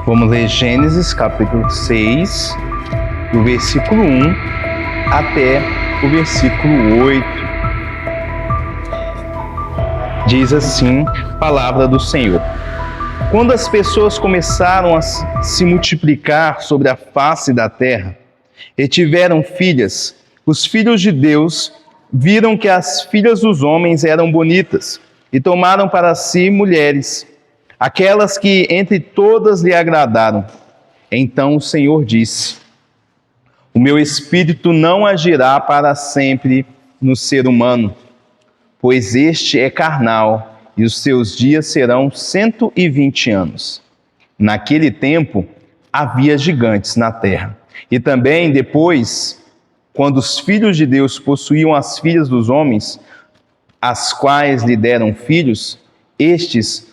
Vamos ler Gênesis capítulo 6, do versículo 1 até o versículo 8. Diz assim a palavra do Senhor. Quando as pessoas começaram a se multiplicar sobre a face da terra e tiveram filhas, os filhos de Deus viram que as filhas dos homens eram bonitas e tomaram para si mulheres, aquelas que entre todas lhe agradaram. Então o Senhor disse: o meu espírito não agirá para sempre no ser humano, pois este é carnal e os seus dias serão 120 anos. Naquele tempo havia gigantes na terra. E também depois, quando os filhos de Deus possuíam as filhas dos homens, as quais lhe deram filhos, estes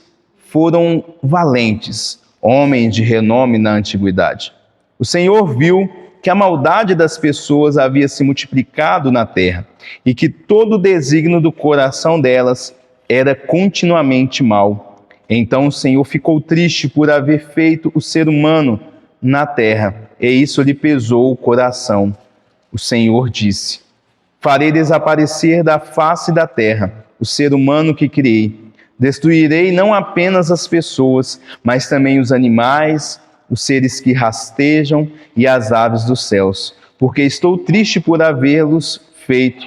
foram valentes, homens de renome na antiguidade. O Senhor viu que a maldade das pessoas havia se multiplicado na terra e que todo o desígnio do coração delas era continuamente mau. Então o Senhor ficou triste por haver feito o ser humano na terra, e isso lhe pesou o coração. O Senhor disse: farei desaparecer da face da terra o ser humano que criei. Destruirei não apenas as pessoas, mas também os animais, os seres que rastejam e as aves dos céus, porque estou triste por havê-los feito.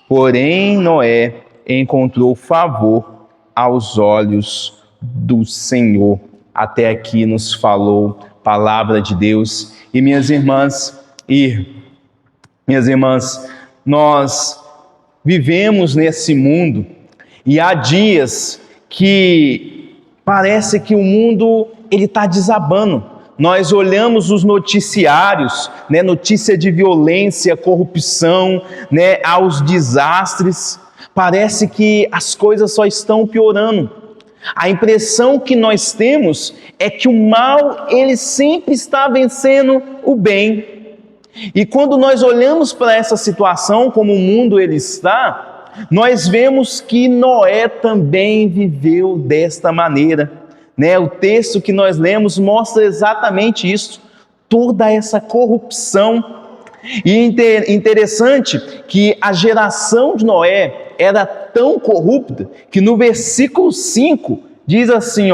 Porém Noé encontrou favor aos olhos do Senhor. Até aqui nos falou a palavra de Deus. E minhas irmãs, nós vivemos nesse mundo e há dias que parece que o mundo está desabando. Nós olhamos os noticiários, notícia de violência, corrupção, aos desastres. Parece que as coisas só estão piorando. A impressão que nós temos é que o mal, ele sempre está vencendo o bem. E quando nós olhamos para essa situação, como o mundo ele está, nós vemos que Noé também viveu desta maneira. O texto que nós lemos mostra exatamente isso, toda essa corrupção. E interessante que a geração de Noé era tão corrupta que no versículo 5 diz assim,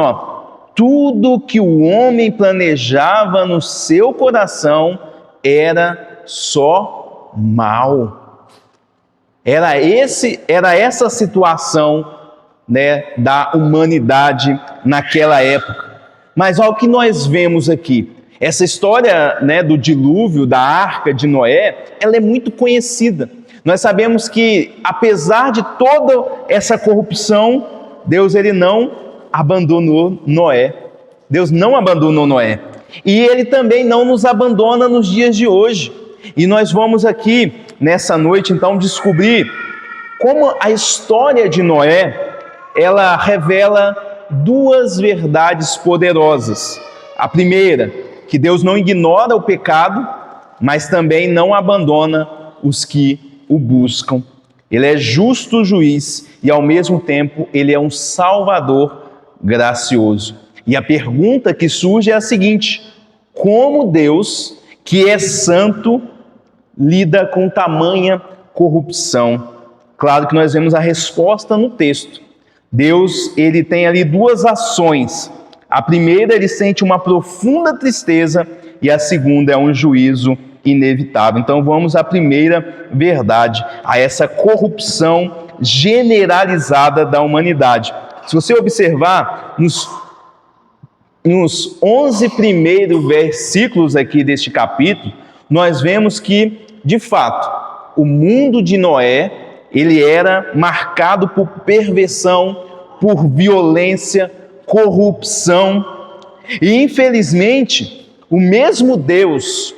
tudo que o homem planejava no seu coração era só mal. Era essa situação, da humanidade naquela época. Mas olha o que nós vemos aqui. Essa história, do dilúvio, da arca de Noé, ela é muito conhecida. Nós sabemos que, apesar de toda essa corrupção, Deus ele não abandonou Noé. Deus não abandonou Noé. E Ele também não nos abandona nos dias de hoje. E nós vamos aqui, nessa noite, então, descobrir como a história de Noé, ela revela duas verdades poderosas. A primeira, que Deus não ignora o pecado, mas também não abandona os que o buscam. Ele é justo juiz e ao mesmo tempo ele é um salvador gracioso. E a pergunta que surge é a seguinte: como Deus, que é santo, lida com tamanha corrupção? Claro que nós vemos a resposta no texto. Deus, ele tem ali duas ações. A primeira, ele sente uma profunda tristeza e a segunda é um juízo inevitável. Então vamos à primeira verdade, a essa corrupção generalizada da humanidade. Se você observar, nos 11 primeiros versículos aqui deste capítulo, nós vemos que, de fato, o mundo de Noé, ele era marcado por perversão, por violência, corrupção. E, infelizmente, o mesmo Deus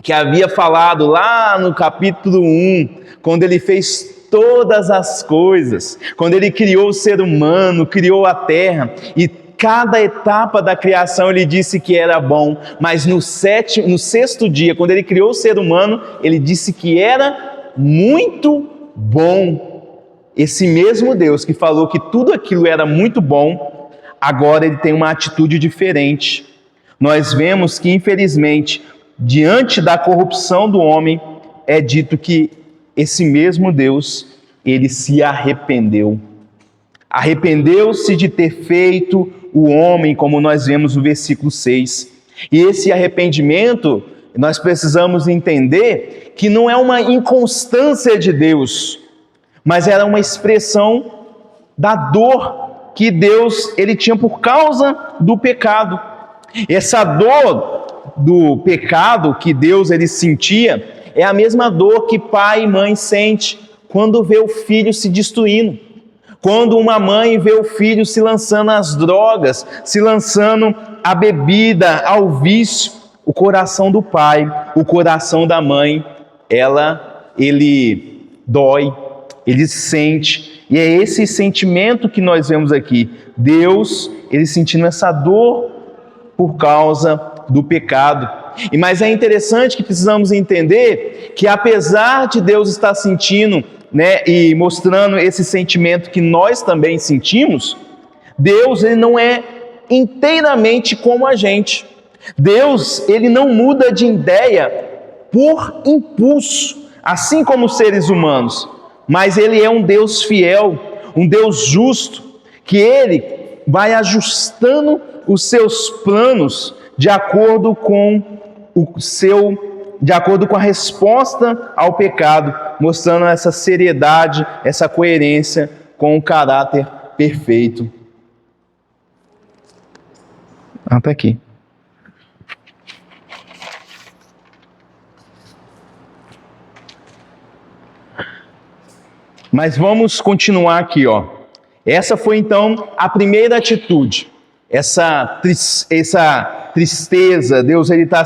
que havia falado lá no capítulo 1, quando ele fez todas as coisas, quando ele criou o ser humano, criou a terra, e cada etapa da criação ele disse que era bom, mas no sexto dia, quando ele criou o ser humano, ele disse que era muito bom. Esse mesmo Deus que falou que tudo aquilo era muito bom, agora ele tem uma atitude diferente. nós vemos que, infelizmente, diante da corrupção do homem, é dito que esse mesmo Deus, ele se arrependeu. Arrependeu-se de ter feito o homem, como nós vemos no versículo 6. E esse arrependimento, nós precisamos entender que não é uma inconstância de Deus, mas era uma expressão da dor que Deus ele tinha por causa do pecado. Essa dor do pecado que Deus ele sentia é a mesma dor que pai e mãe sente quando vê o filho se destruindo. Quando uma mãe vê o filho se lançando às drogas, se lançando à bebida, ao vício, o coração do pai, o coração da mãe, ele dói, ele sente. E é esse sentimento que nós vemos aqui. Deus, ele sentindo essa dor por causa do pecado. Mas é interessante que precisamos entender que apesar de Deus estar sentindo, e mostrando esse sentimento que nós também sentimos, Deus ele não é inteiramente como a gente. Deus ele não muda de ideia por impulso, assim como os seres humanos, mas ele é um Deus fiel, um Deus justo, que ele vai ajustando os seus planos de acordo com a resposta ao pecado, mostrando essa seriedade, essa coerência com o caráter perfeito. Até aqui. Mas vamos continuar aqui, ó. Essa foi então a primeira atitude, essa tristeza. Deus ele está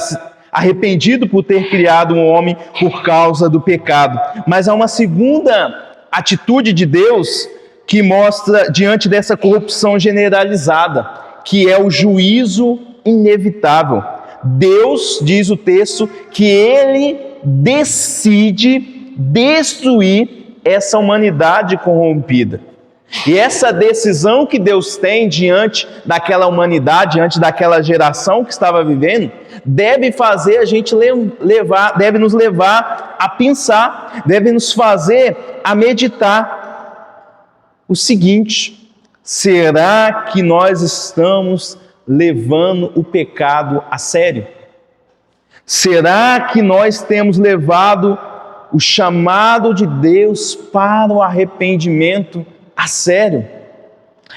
arrependido por ter criado um homem por causa do pecado. Mas há uma segunda atitude de Deus que mostra diante dessa corrupção generalizada, que é o juízo inevitável. Deus, diz o texto, que ele decide destruir essa humanidade corrompida. E essa decisão que Deus tem diante daquela humanidade, diante daquela geração que estava vivendo, deve fazer a gente deve nos levar a pensar, deve nos fazer a meditar o seguinte: será que nós estamos levando o pecado a sério? Será que nós temos levado o chamado de Deus para o arrependimento a sério?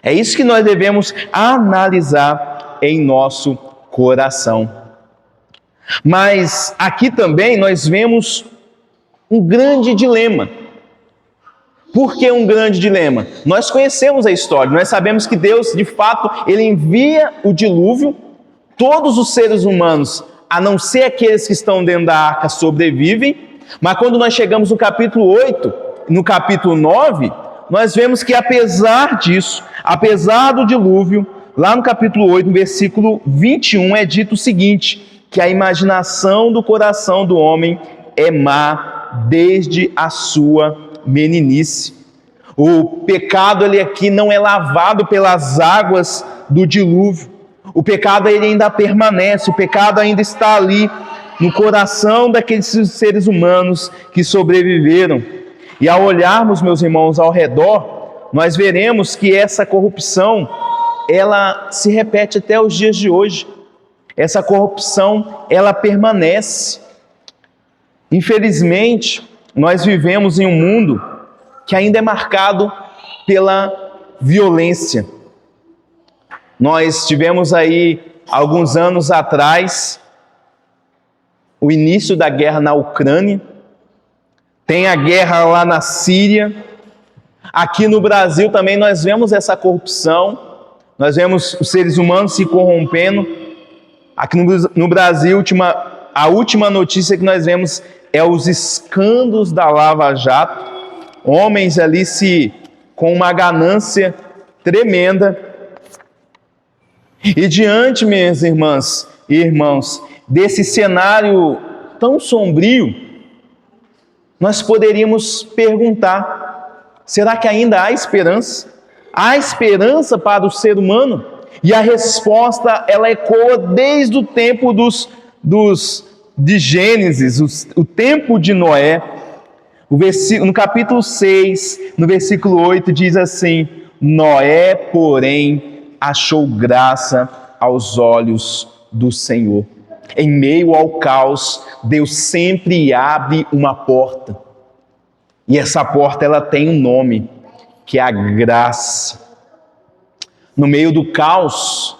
É isso que nós devemos analisar em nosso coração. Mas aqui também nós vemos um grande dilema. Por que um grande dilema? Nós conhecemos a história, nós sabemos que Deus, de fato, ele envia o dilúvio, todos os seres humanos, a não ser aqueles que estão dentro da arca, sobrevivem, mas quando nós chegamos no capítulo 8, no capítulo 9, nós vemos que apesar disso, apesar do dilúvio, lá no capítulo 8, no versículo 21, é dito o seguinte, que a imaginação do coração do homem é má desde a sua meninice. O pecado ele aqui não é lavado pelas águas do dilúvio. O pecado ele ainda permanece, o pecado ainda está ali no coração daqueles seres humanos que sobreviveram. E ao olharmos, meus irmãos, ao redor, nós veremos que essa corrupção, ela se repete até os dias de hoje. Essa corrupção, ela permanece. Infelizmente, nós vivemos em um mundo que ainda é marcado pela violência. Nós tivemos aí, alguns anos atrás, o início da guerra na Ucrânia, tem a guerra lá na Síria. Aqui no Brasil também nós vemos essa corrupção, nós vemos os seres humanos se corrompendo. Aqui no Brasil, a última notícia que nós vemos é os escândalos da Lava Jato, homens ali com uma ganância tremenda. E diante, minhas irmãs e irmãos, desse cenário tão sombrio, nós poderíamos perguntar: será que ainda há esperança? Há esperança para o ser humano? E a resposta, ela ecoa desde o tempo de Gênesis, o tempo de Noé. No capítulo 6, no versículo 8, diz assim: Noé, porém, achou graça aos olhos do Senhor. Em meio ao caos, Deus sempre abre uma porta. E essa porta, ela tem um nome, que é a graça. No meio do caos,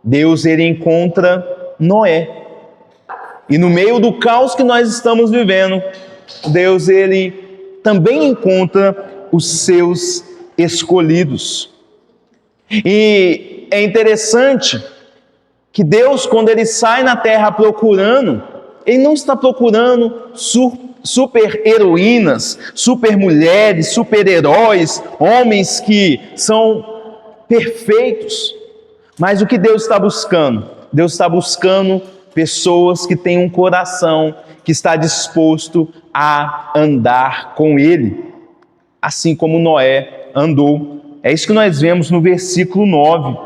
Deus, ele encontra Noé. E no meio do caos que nós estamos vivendo, Deus, ele também encontra os seus escolhidos. E é interessante que Deus, quando ele sai na terra procurando, ele não está procurando super heroínas, super mulheres, super heróis, homens que são perfeitos. Mas o que Deus está buscando? Deus está buscando pessoas que têm um coração que está disposto a andar com Ele, assim como Noé andou. É isso que nós vemos no versículo 9.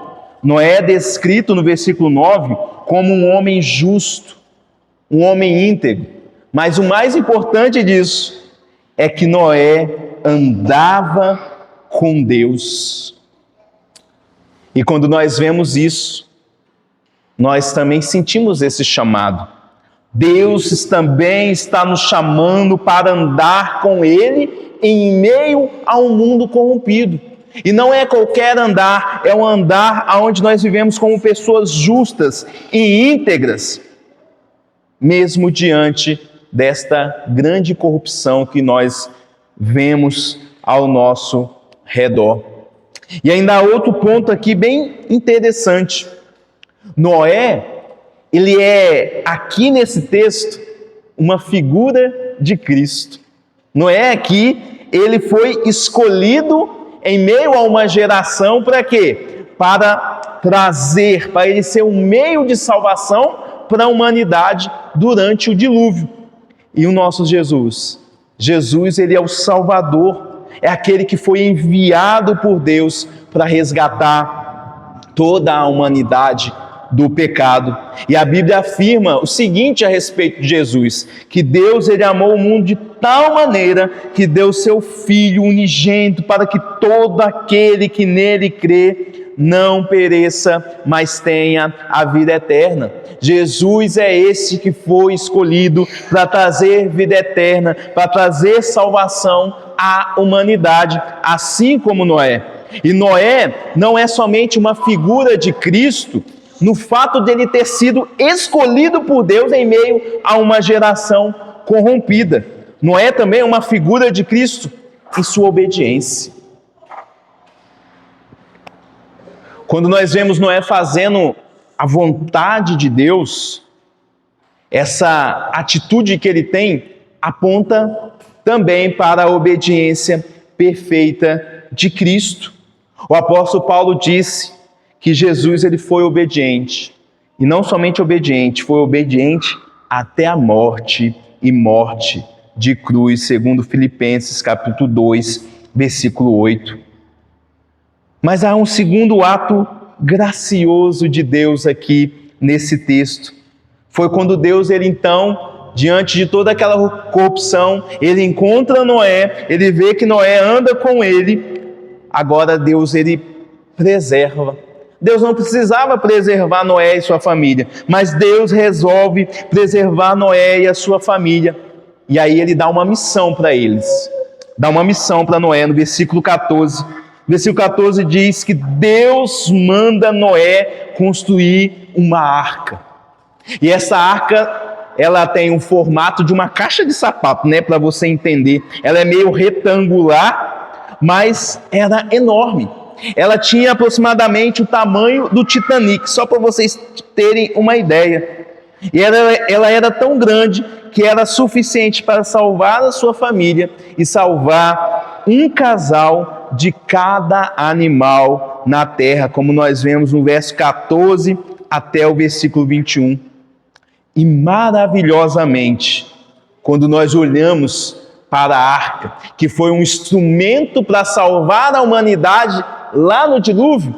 Noé é descrito no versículo 9 como um homem justo, um homem íntegro. Mas o mais importante disso é que Noé andava com Deus. E quando nós vemos isso, nós também sentimos esse chamado. Deus também está nos chamando para andar com Ele em meio a um mundo corrompido. E não é qualquer andar, é um andar onde nós vivemos como pessoas justas e íntegras, mesmo diante desta grande corrupção que nós vemos ao nosso redor. E ainda há outro ponto aqui bem interessante. Noé, ele é, aqui nesse texto, uma figura de Cristo. Noé aqui, ele foi escolhido em meio a uma geração para quê? Para trazer, para ele ser um meio de salvação para a humanidade durante o dilúvio. E o nosso Jesus, ele é o Salvador, é aquele que foi enviado por Deus para resgatar toda a humanidade do pecado. E a Bíblia afirma o seguinte a respeito de Jesus, que Deus, ele amou o mundo de tal maneira que deu seu Filho unigênito para que todo aquele que nele crê não pereça, mas tenha a vida eterna. Jesus é esse que foi escolhido para trazer vida eterna, para trazer salvação à humanidade, assim como Noé. E Noé não é somente uma figura de Cristo, no fato de ele ter sido escolhido por Deus em meio a uma geração corrompida. Noé também é uma figura de Cristo em sua obediência. Quando nós vemos Noé fazendo a vontade de Deus, essa atitude que ele tem aponta também para a obediência perfeita de Cristo. O apóstolo Paulo disse que Jesus, ele foi obediente, e não somente obediente, foi obediente até a morte, e morte de cruz, segundo Filipenses capítulo 2, versículo 8. Mas há um segundo ato gracioso de Deus aqui nesse texto. Foi quando Deus, ele então, diante de toda aquela corrupção, ele encontra Noé, ele vê que Noé anda com ele, agora Deus, ele preserva. Deus não precisava preservar Noé e sua família, mas Deus resolve preservar Noé e a sua família. E aí ele dá uma missão para eles. Dá uma missão para Noé no versículo 14. Versículo 14 diz que Deus manda Noé construir uma arca. E essa arca, ela tem um formato de uma caixa de sapato, né, para você entender. Ela é meio retangular, mas era enorme. Ela tinha aproximadamente o tamanho do Titanic, só para vocês terem uma ideia. E ela era tão grande que era suficiente para salvar a sua família e salvar um casal de cada animal na terra, como nós vemos no verso 14 até o versículo 21. E maravilhosamente, quando nós olhamos para a arca, que foi um instrumento para salvar a humanidade lá no dilúvio,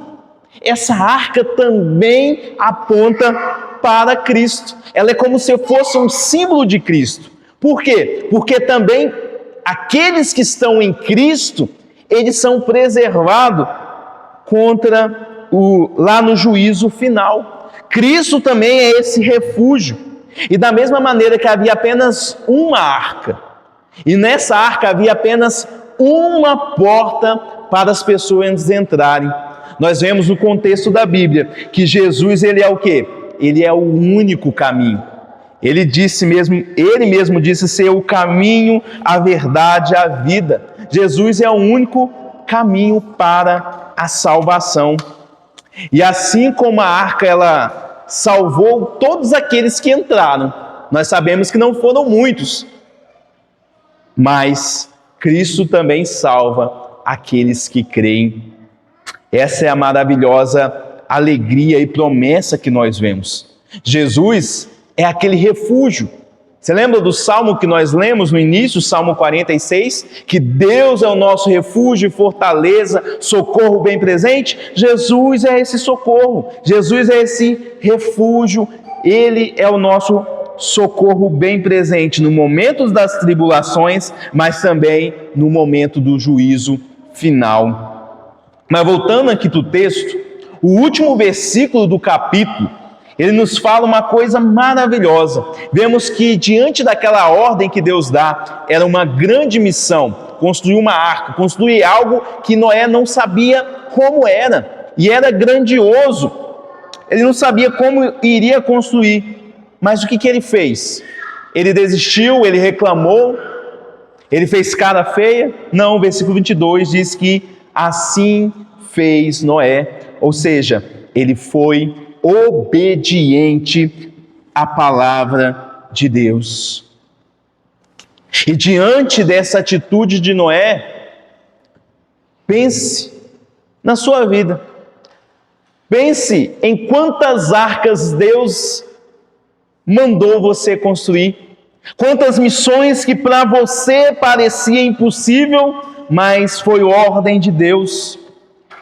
Essa arca também aponta para Cristo. Ela é como se fosse um símbolo de Cristo. Por quê? Porque também aqueles que estão em Cristo, eles são preservados lá no juízo final. Cristo também é esse refúgio. E da mesma maneira que havia apenas uma arca, e nessa arca havia apenas uma porta para as pessoas entrarem. Nós vemos no contexto da Bíblia que Jesus, ele é o quê? Ele é o único caminho. Ele mesmo disse ser o caminho, a verdade, a vida. Jesus é o único caminho para a salvação. E assim como a arca, ela salvou todos aqueles que entraram. Nós sabemos que não foram muitos, mas Cristo também salva aqueles que creem. Essa é a maravilhosa alegria e promessa que nós vemos. Jesus é aquele refúgio. Você lembra do salmo que nós lemos no início, Salmo 46? Que Deus é o nosso refúgio e fortaleza, socorro bem presente? Jesus é esse socorro, Jesus é esse refúgio, Ele é o nosso socorro bem presente no momento das tribulações, mas também no momento do juízo final. Mas voltando aqui para o texto, o último versículo do capítulo, ele nos fala uma coisa maravilhosa. Vemos que diante daquela ordem que Deus dá, era uma grande missão, construir uma arca, construir algo que Noé não sabia como era, e era grandioso. Ele não sabia como iria construir, mas o que ele fez? Ele desistiu, ele reclamou, ele fez cara feia? Não, o versículo 22 diz que assim fez Noé, ou seja, ele foi obediente à palavra de Deus. E diante dessa atitude de Noé, pense na sua vida. Pense em quantas arcas Deus mandou você construir. Quantas missões que para você parecia impossível, mas foi ordem de Deus.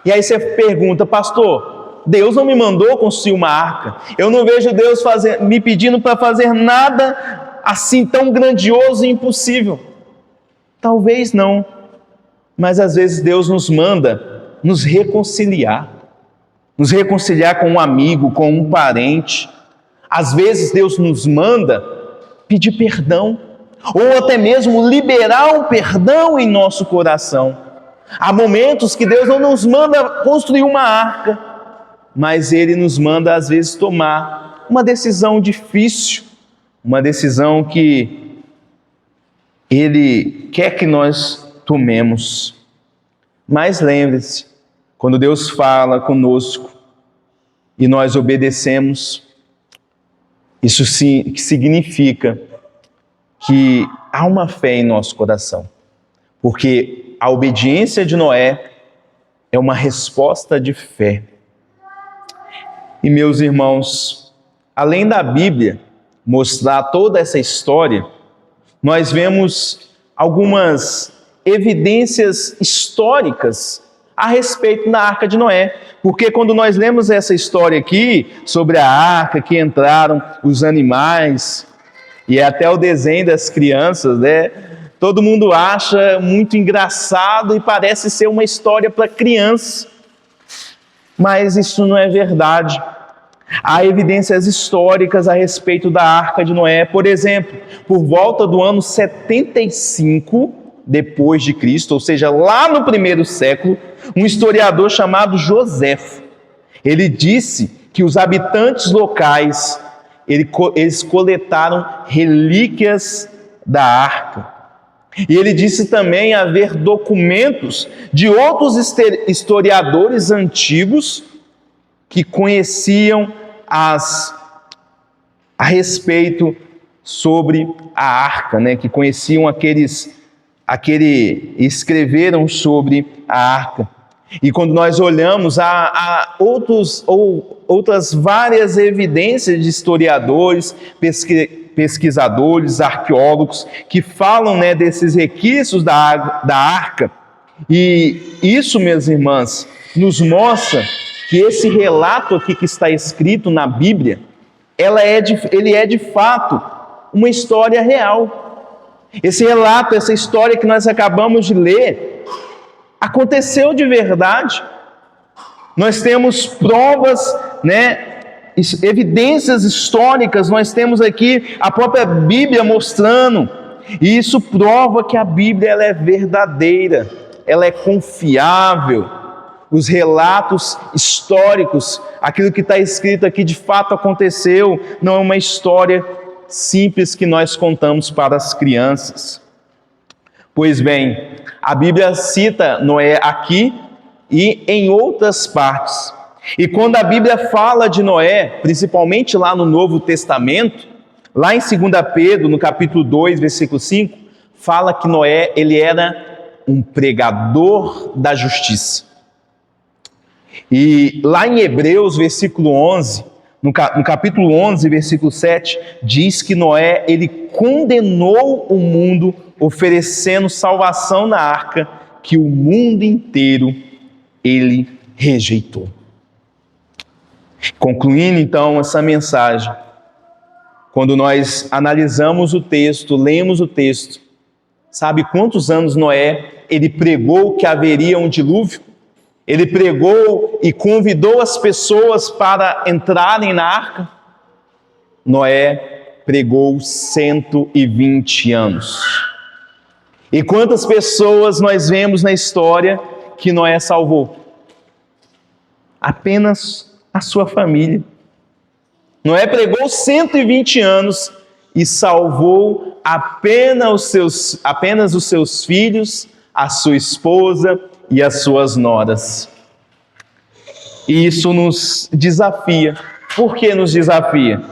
E aí você pergunta, pastor, Deus não me mandou construir uma arca. Eu não vejo Deus me pedindo para fazer nada assim tão grandioso e impossível. Talvez não, mas às vezes Deus nos manda nos reconciliar com um amigo, com um parente. Às vezes Deus nos manda pedir perdão, ou até mesmo liberar um perdão em nosso coração. Há momentos que Deus não nos manda construir uma arca, mas Ele nos manda às vezes tomar uma decisão difícil, uma decisão que Ele quer que nós tomemos. Mas lembre-se, quando Deus fala conosco e nós obedecemos, isso significa que há uma fé em nosso coração, porque a obediência de Noé é uma resposta de fé. E meus irmãos, além da Bíblia mostrar toda essa história, nós vemos algumas evidências históricas a respeito da Arca de Noé. Porque quando nós lemos essa história aqui, sobre a arca, que entraram os animais, e até o desenho das crianças, né? Todo mundo acha muito engraçado e parece ser uma história para criança. Mas isso não é verdade. Há evidências históricas a respeito da Arca de Noé. Por exemplo, por volta do ano 75 depois de Cristo, ou seja, lá no primeiro século, um historiador chamado Joséfo, ele disse que os habitantes locais, eles coletaram relíquias da arca. E ele disse também haver documentos de outros historiadores antigos que conheciam a respeito sobre a arca, né? Que conheciam escreveram sobre a arca. E quando nós olhamos, há outras várias evidências de historiadores, pesquisadores, arqueólogos, que falam, né, desses requisitos da arca. E isso, minhas irmãs, nos mostra que esse relato aqui que está escrito na Bíblia, ele é de fato uma história real. Esse relato, essa história que nós acabamos de ler, aconteceu de verdade. Nós temos provas, evidências históricas, nós temos aqui a própria Bíblia mostrando, e isso prova que a Bíblia ela é verdadeira, ela é confiável. Os relatos históricos, aquilo que está escrito aqui de fato aconteceu, não é uma história simples que nós contamos para as crianças. Pois bem, a Bíblia cita Noé aqui e em outras partes. E quando a Bíblia fala de Noé, principalmente lá no Novo Testamento, lá em 2 Pedro, no capítulo 2, versículo 5, fala que Noé, ele era um pregador da justiça. E lá em Hebreus, versículo 11, no capítulo 11, versículo 7, diz que Noé, ele condenou o mundo, oferecendo salvação na arca, que o mundo inteiro ele rejeitou. Concluindo então essa mensagem, quando nós analisamos o texto, lemos o texto, sabe quantos anos Noé, ele pregou que haveria um dilúvio? Ele pregou e convidou as pessoas para entrarem na arca? Noé pregou 120 anos. E quantas pessoas nós vemos na história que Noé salvou? Apenas a sua família. Noé pregou 120 anos e salvou apenas os seus filhos, a sua esposa e as suas noras. E isso nos desafia. Por que nos desafia?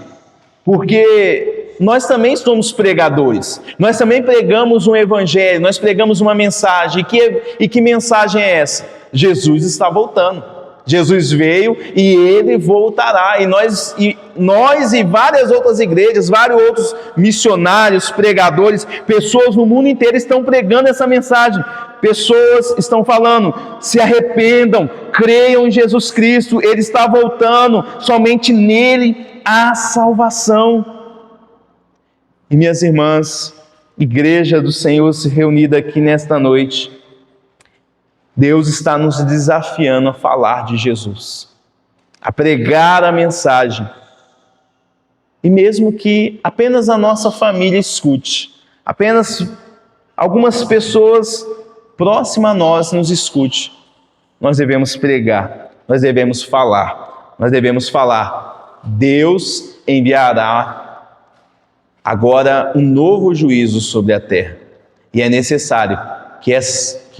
Porque nós também somos pregadores. Nós também pregamos um evangelho, nós pregamos uma mensagem. E que mensagem é essa? Jesus está voltando. Jesus veio e ele voltará. E nós e várias outras igrejas, vários outros missionários, pregadores, pessoas no mundo inteiro estão pregando essa mensagem. Pessoas estão falando, se arrependam, creiam em Jesus Cristo, Ele está voltando, somente nele há salvação. E minhas irmãs, igreja do Senhor se reunida aqui nesta noite, Deus está nos desafiando a falar de Jesus, a pregar a mensagem. E mesmo que apenas a nossa família escute, apenas algumas pessoas próximas a nós nos escute, nós devemos pregar, nós devemos falar. Deus enviará agora um novo juízo sobre a terra. E é necessário que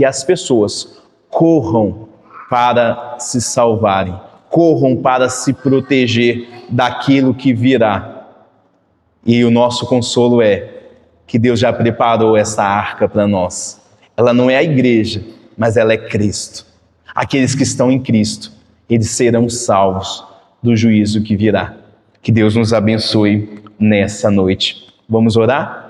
as pessoas corram para se salvarem, corram para se proteger daquilo que virá. E o nosso consolo é que Deus já preparou essa arca para nós. Ela não é a igreja, mas ela é Cristo. Aqueles que estão em Cristo, eles serão salvos do juízo que virá. Que Deus nos abençoe nessa noite. Vamos orar?